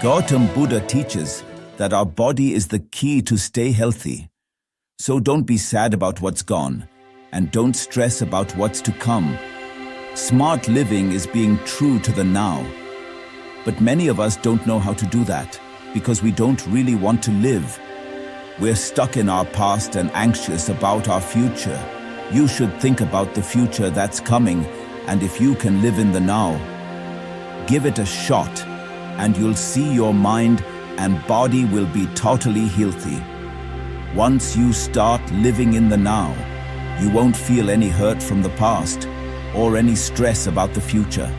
Gautama Buddha teaches that our body is the key to stay healthy. So don't be sad about what's gone, and don't stress about what's to come. Smart living is being true to the now. But many of us don't know how to do that, because we don't really want to live. We're stuck in our past and anxious about our future. You should think about the future that's coming, and if you can live in the now, give it a shot, and you'll see your mind and body will be totally healthy. Once you start living in the now, you won't feel any hurt from the past or any stress about the future.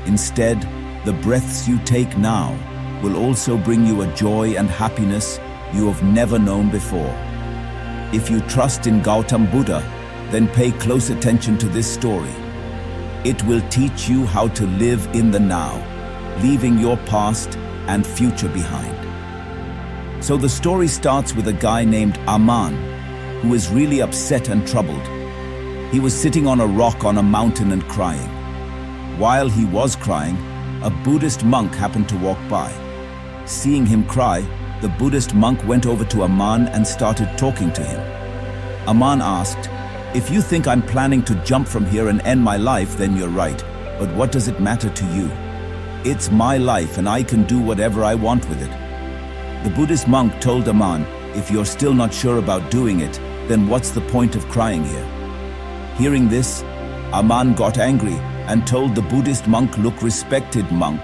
Instead, the breaths you take now will also bring you a joy and happiness you have never known before. If you trust in Gautama Buddha, then pay close attention to this story. It will teach you how to live in the now, leaving your past and future behind. So the story starts with a guy named Aman, who is really upset and troubled. He was sitting on a rock on a mountain and crying. While he was crying, a Buddhist monk happened to walk by. Seeing him cry, the Buddhist monk went over to Aman and started talking to him. Aman asked, "If you think I'm planning to jump from here and end my life, then you're right. But what does it matter to you? It's my life and I can do whatever I want with it." The Buddhist monk told Aman, "If you're still not sure about doing it, then what's the point of crying here?" Hearing this, Aman got angry and told the Buddhist monk, "Look, respected monk,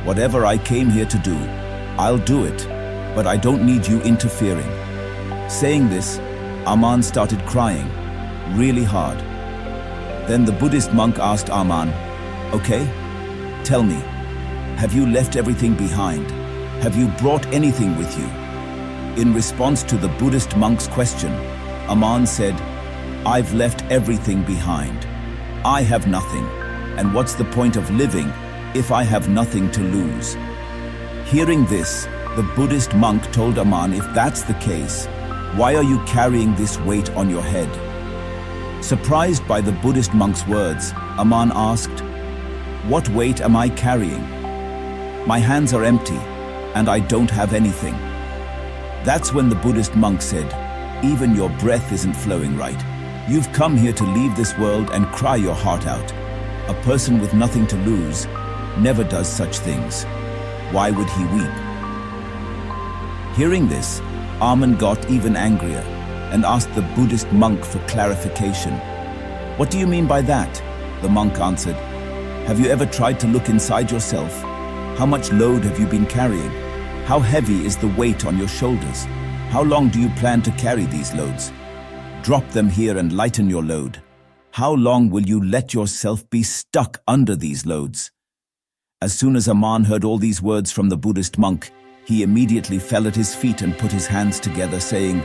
whatever I came here to do, I'll do it, but I don't need you interfering." Saying this, Aman started crying, really hard. Then the Buddhist monk asked Aman, "Okay, tell me, have you left everything behind? Have you brought anything with you?" In response to the Buddhist monk's question, Aman said, "I've left everything behind. I have nothing, and what's the point of living if I have nothing to lose?" Hearing this, the Buddhist monk told Aman, "If that's the case, why are you carrying this weight on your head?" Surprised by the Buddhist monk's words, Aman asked, "What weight am I carrying? My hands are empty, and I don't have anything." That's when the Buddhist monk said, "Even your breath isn't flowing right. You've come here to leave this world and cry your heart out. A person with nothing to lose never does such things. Why would he weep?" Hearing this, Aman got even angrier and asked the Buddhist monk for clarification. "What do you mean by that?" The monk answered, "Have you ever tried to look inside yourself? How much load have you been carrying? How heavy is the weight on your shoulders? How long do you plan to carry these loads? Drop them here and lighten your load. How long will you let yourself be stuck under these loads?" As soon as Aman heard all these words from the Buddhist monk, he immediately fell at his feet and put his hands together, saying,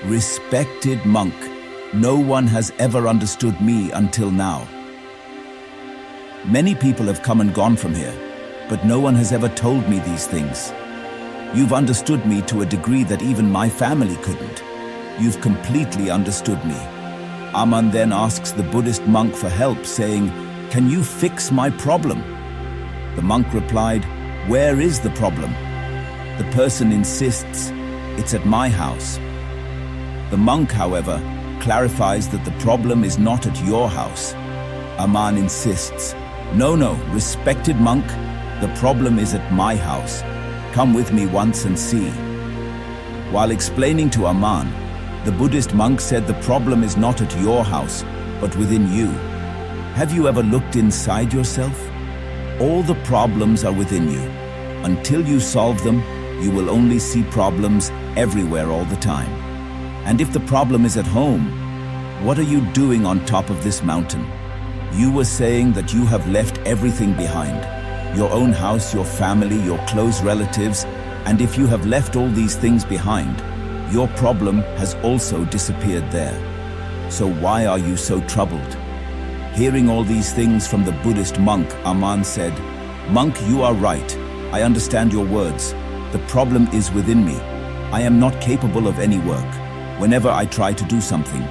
"Respected monk, no one has ever understood me until now. Many people have come and gone from here, but no one has ever told me these things. You've understood me to a degree that even my family couldn't. You've completely understood me." Aman then asks the Buddhist monk for help, saying, "Can you fix my problem?" The monk replied, "Where is the problem?" The person insists, "It's at my house." The monk, however, clarifies that the problem is not at your house. Aman insists, No, respected monk, the problem is at my house. Come with me once and see." While explaining to Aman, the Buddhist monk said the problem is not at your house, but within you. Have you ever looked inside yourself? All the problems are within you. Until you solve them, you will only see problems everywhere all the time. And if the problem is at home, what are you doing on top of this mountain? You were saying that you have left everything behind. Your own house, your family, your close relatives, and if you have left all these things behind, your problem has also disappeared there. So why are you so troubled? Hearing all these things from the Buddhist monk, Aman said, "Monk, you are right. I understand your words. The problem is within me. I am not capable of any work. Whenever I try to do something,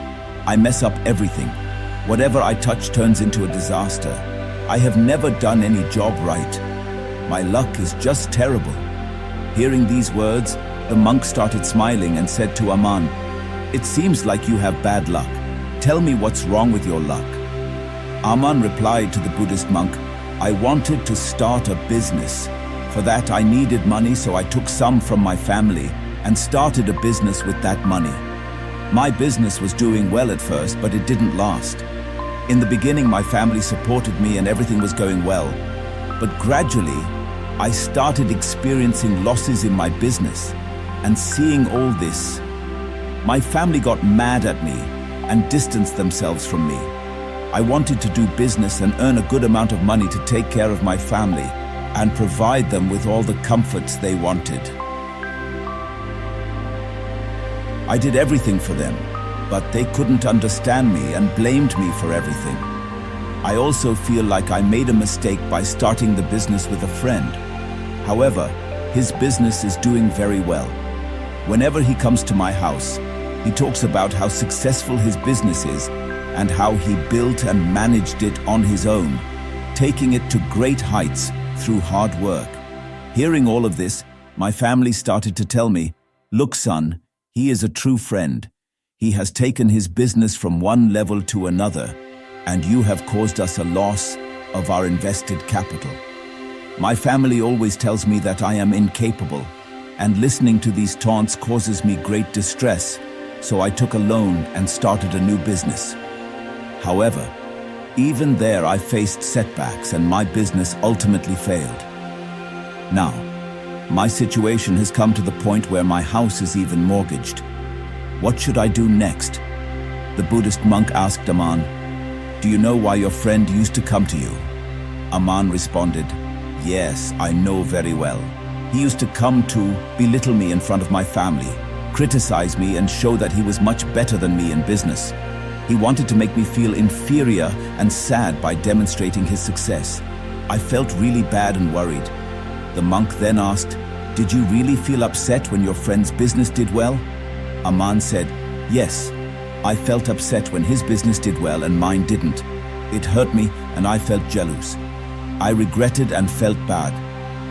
I mess up everything. Whatever I touch turns into a disaster. I have never done any job right. My luck is just terrible. Hearing these words, the monk started smiling and said to Aman, "It seems like you have bad luck. Tell me what's wrong with your luck." Aman replied to the Buddhist monk, "I wanted to start a business. For that I needed money, so I took some from my family and started a business with that money. My business was doing well at first, but it didn't last. In the beginning, my family supported me and everything was going well. But gradually, I started experiencing losses in my business, and seeing all this, my family got mad at me and distanced themselves from me. I wanted to do business and earn a good amount of money to take care of my family and provide them with all the comforts they wanted. I did everything for them, but they couldn't understand me and blamed me for everything. I also feel like I made a mistake by starting the business with a friend. However, his business is doing very well. Whenever he comes to my house, he talks about how successful his business is and how he built and managed it on his own, taking it to great heights through hard work." Hearing all of this, my family started to tell me, "Look, son, he is a true friend. He has taken his business from one level to another, and you have caused us a loss of our invested capital." My family always tells me that I am incapable, and listening to these taunts causes me great distress, so I took a loan and started a new business. However, even there I faced setbacks and my business ultimately failed. Now, my situation has come to the point where my house is even mortgaged. What should I do next? The Buddhist monk asked Aman, "Do you know why your friend used to come to you?" Aman responded, "Yes, I know very well. He used to come to belittle me in front of my family, criticize me and show that he was much better than me in business. He wanted to make me feel inferior and sad by demonstrating his success. I felt really bad and worried." The monk then asked, "Did you really feel upset when your friend's business did well?" Aman said, "Yes, I felt upset when his business did well and mine didn't. It hurt me and I felt jealous. I regretted and felt bad."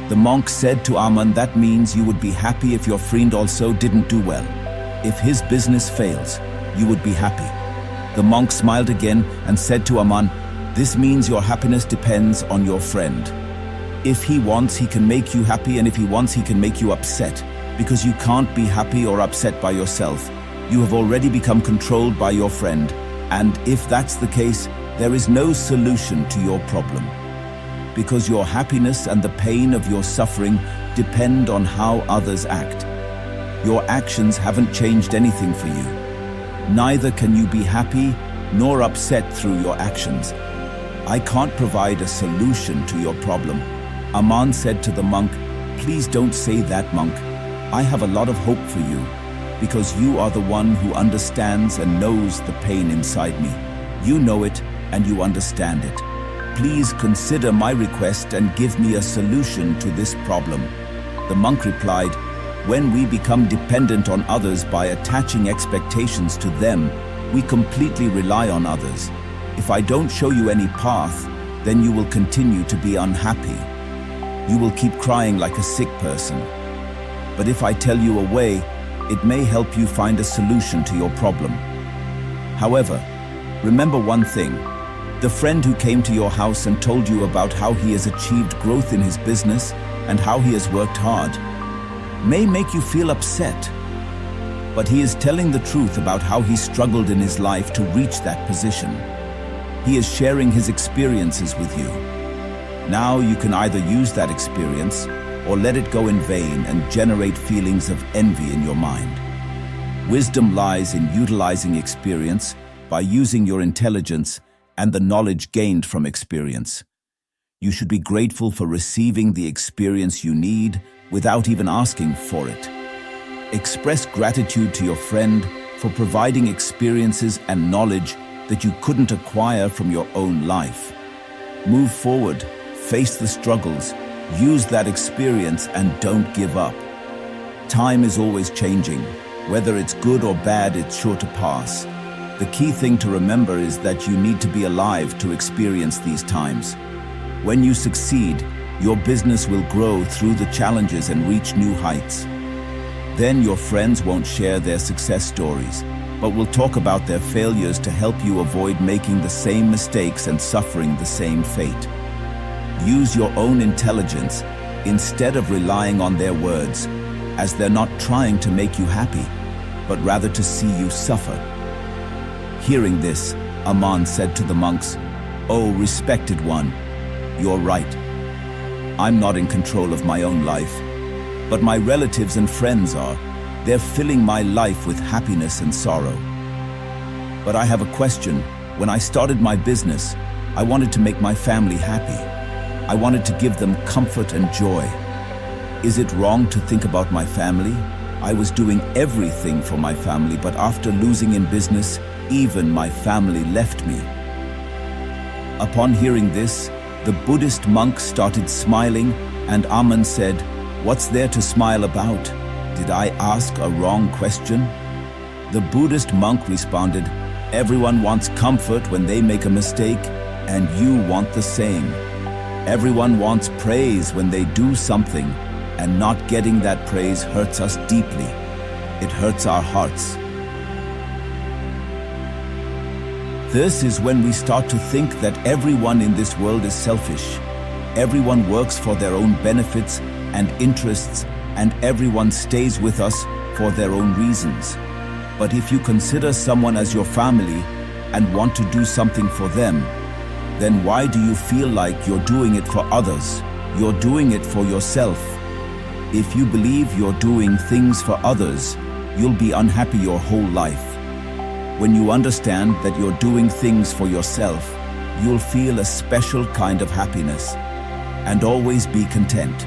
The monk said to Aman, "That means you would be happy if your friend also didn't do well. If his business fails, you would be happy." The monk smiled again and said to Aman, "This means your happiness depends on your friend. If he wants, he can make you happy, and if he wants, he can make you upset, because you can't be happy or upset by yourself. You have already become controlled by your friend, and if that's the case, there is no solution to your problem. Because your happiness and the pain of your suffering depend on how others act. Your actions haven't changed anything for you. Neither can you be happy nor upset through your actions. I can't provide a solution to your problem." Aman said to the monk, "Please don't say that, monk. I have a lot of hope for you, because you are the one who understands and knows the pain inside me. You know it and you understand it. Please consider my request and give me a solution to this problem." The monk replied, "When we become dependent on others by attaching expectations to them, we completely rely on others. If I don't show you any path, then you will continue to be unhappy. You will keep crying like a sick person. But if I tell you a way, it may help you find a solution to your problem. However, remember one thing. The friend who came to your house and told you about how he has achieved growth in his business and how he has worked hard may make you feel upset, but he is telling the truth about how he struggled in his life to reach that position. He is sharing his experiences with you. Now you can either use that experience or let it go in vain and generate feelings of envy in your mind. Wisdom lies in utilizing experience by using your intelligence and the knowledge gained from experience. You should be grateful for receiving the experience you need without even asking for it. Express gratitude to your friend for providing experiences and knowledge that you couldn't acquire from your own life. Move forward, face the struggles, use that experience, and don't give up. Time is always changing. Whether it's good or bad, it's sure to pass. The key thing to remember is that you need to be alive to experience these times. When you succeed, Your business will grow through the challenges and reach new heights. Then your friends won't share their success stories, but will talk about their failures to help you avoid making the same mistakes and suffering the same fate. Use your own intelligence instead of relying on their words, as they're not trying to make you happy, but rather to see you suffer. Hearing this, Aman said to the monks, "Oh, respected one, you're right. I'm not in control of my own life, but my relatives and friends are. They're filling my life with happiness and sorrow. But I have a question. When I started my business, I wanted to make my family happy. I wanted to give them comfort and joy. Is it wrong to think about my family? I was doing everything for my family, but after losing in business, even my family left me." Upon hearing this, the Buddhist monk started smiling, and Aman said, "What's there to smile about? Did I ask a wrong question?" The Buddhist monk responded, "Everyone wants comfort when they make a mistake, and you want the same. Everyone wants praise when they do something, and not getting that praise hurts us deeply. It hurts our hearts. This is when we start to think that everyone in this world is selfish. Everyone works for their own benefits and interests, and everyone stays with us for their own reasons. But if you consider someone as your family and want to do something for them, then why do you feel like you're doing it for others? You're doing it for yourself. If you believe you're doing things for others, you'll be unhappy your whole life. When you understand that you're doing things for yourself, you'll feel a special kind of happiness and always be content.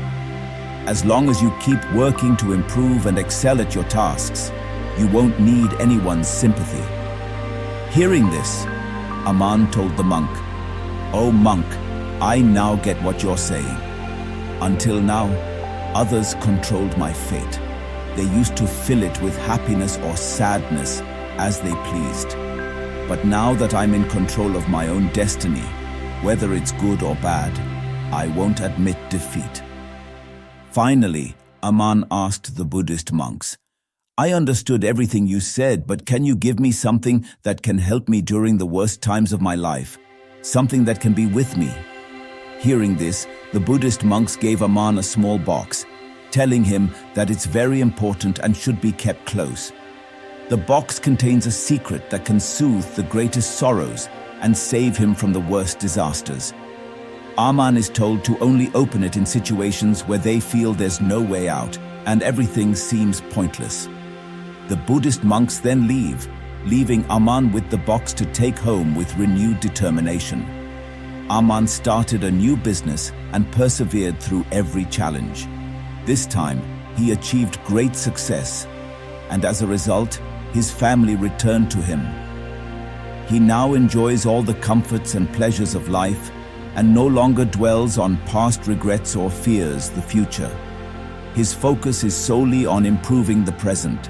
As long as you keep working to improve and excel at your tasks, you won't need anyone's sympathy." Hearing this, Aman told the monk, "Oh monk, I now get what you're saying. Until now, others controlled my fate. They used to fill it with happiness or sadness as they pleased. But now that I'm in control of my own destiny, whether it's good or bad, I won't admit defeat." Finally, Aman asked the Buddhist monks, "I understood everything you said, but can you give me something that can help me during the worst times of my life? Something that can be with me?" Hearing this, the Buddhist monks gave Aman a small box, telling him that it's very important and should be kept close. The box contains a secret that can soothe the greatest sorrows and save him from the worst disasters. Aman is told to only open it in situations where they feel there's no way out and everything seems pointless. The Buddhist monks then leave, leaving Aman with the box to take home with renewed determination. Aman started a new business and persevered through every challenge. This time, he achieved great success, and as a result, his family returned to him. He now enjoys all the comforts and pleasures of life and no longer dwells on past regrets or fears the future. His focus is solely on improving the present.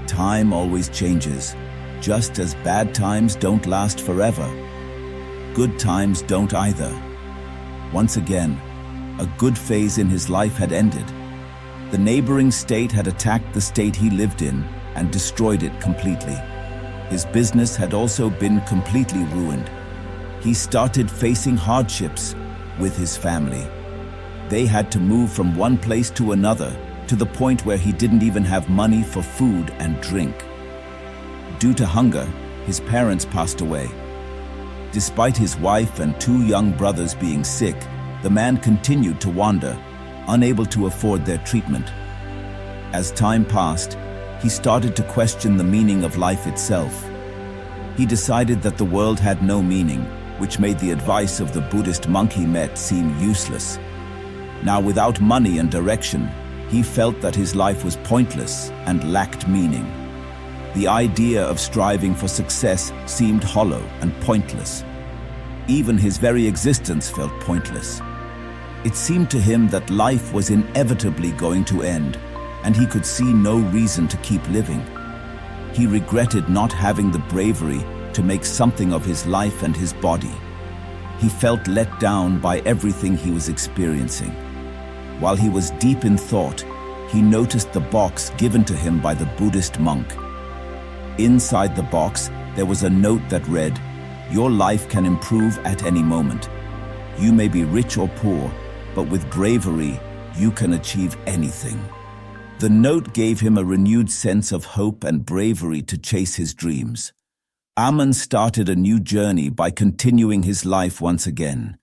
Time always changes, just as bad times don't last forever. Good times don't either. Once again, a good phase in his life had ended. The neighboring state had attacked the state he lived in and destroyed it completely. His business had also been completely ruined. He started facing hardships with his family. They had to move from one place to another, to the point where he didn't even have money for food and drink. Due to hunger, his parents passed away. Despite his wife and 2 young brothers being sick, the man continued to wander, unable to afford their treatment. As time passed, he started to question the meaning of life itself. He decided that the world had no meaning, which made the advice of the Buddhist monk he met seem useless. Now, without money and direction, he felt that his life was pointless and lacked meaning. The idea of striving for success seemed hollow and pointless. Even his very existence felt pointless. It seemed to him that life was inevitably going to end, and he could see no reason to keep living. He regretted not having the bravery to make something of his life and his body. He felt let down by everything he was experiencing. While he was deep in thought, he noticed the box given to him by the Buddhist monk. Inside the box, there was a note that read, "Your life can improve at any moment. You may be rich or poor, but with bravery, you can achieve anything." The note gave him a renewed sense of hope and bravery to chase his dreams. Aman started a new journey by continuing his life once again.